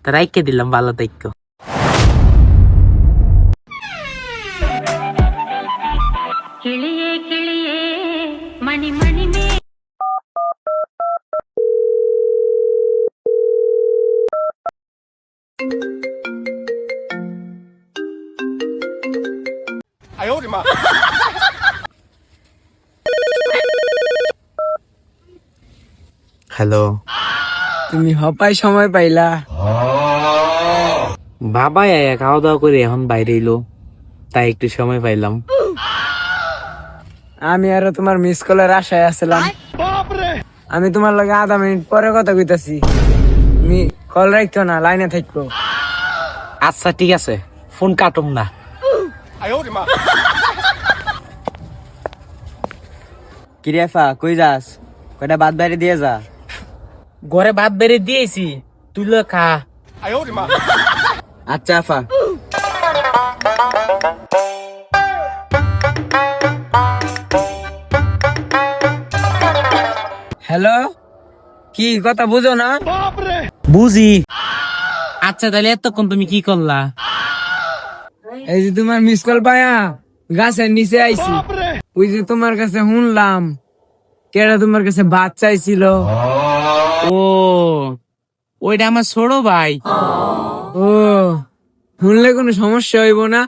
রাইকে দিলাম ভালো থাইকো। கிளியே கிளியே மணி மணி மே হ্যালো, তুমি হপাই সময় পাইলা? বাবা আয়া খাওয়া দাওয়া করে এখন বাইরে এলো, তাই একটু সময় পাইলাম। আমি আরো তোমার মিস কলের আশায় আছিলাম। আমি তোমার লগে 0.5 মিনিট পরে কথা কইতাছি, তুমি কল রাখতো না, লাইনে থাকবো। আচ্ছা ঠিক আছে, ফোন কাটুম না। কিরেফা কই যাস? কয়টা বাদ বাইরে দিয়ে যা। ঘরে ভাত বেড়ে দিয়েছি, তুই লো খা। আচ্ছা আফা। হ্যালো, কি কথা বুঝো না? বুঝি। আচ্ছা তাহলে এতক্ষণ তুমি কি করলা? এই যে তোমার মিস কল পায়া গাছের নিচে আইছি। ওই যে তোমার কাছে শুনলাম কেডা তোমার কাছে ভাত চাইছিল। ও, ওইটা আমার ছোট ভাই। ও, শুনলে কোনো সমস্যা হইব না?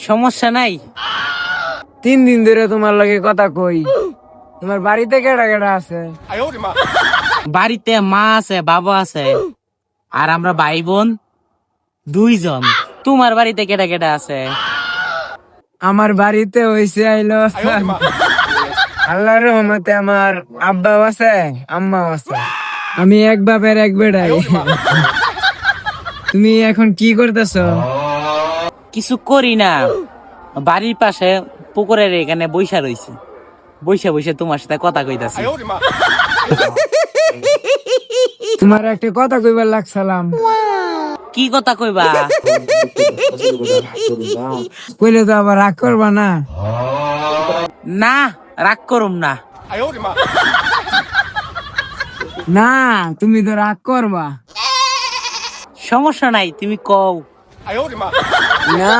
সমস্যা নাই। 3 দিন ধরে তোমার লগে কথা কই। তোমার বাড়িতে কেডা কেডা আছে? বাড়িতে মা আছে, বাবা আছে, আর আমরা ভাই বোন 2 জন। তোমার বাড়িতে কেটা কেটা আছে? আমার বাড়িতে হইছে আইলো আল্লাহর রহমতে আমার আব্বাও আছে, আম্মাও আছে। আমি এক বাপের এক বেড়াই। তুমি এখন কি করতেছো? কিছু করি না, বাড়ির পাশে পুকুরের এখানে বইসা রইছি, বইসা বইসা তোমার সাথে কথা কইতাছি। তোমার একটা কথা কইবার লাগছিলাম। কি কথা কইবা? কইলে তো আবার রাগ করবা না? না, রাগ করুম না। না, তুমি তো রাগ করবা। সমস্যা নাই, তুমি কও। না,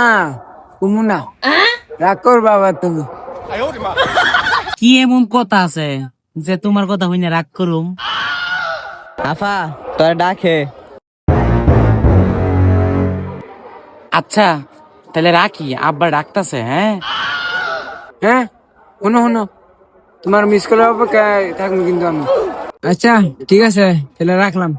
তুমি না রাগ করবা আবার তুমি। কি এমন কথা আছে যে তোমার কথা হইনা রাগ করুম? আফা তোর ডাকে। আচ্ছা তাহলে রাখি, আব্বা ডাকতাছে। হ্যাঁ হ্যাঁ, শোনো শোনো, তোমার মিস কলের অপেক্ষায় থাকবো কিন্তু আমি। আচ্ছা ঠিক আছে, তাহলে রাখলাম।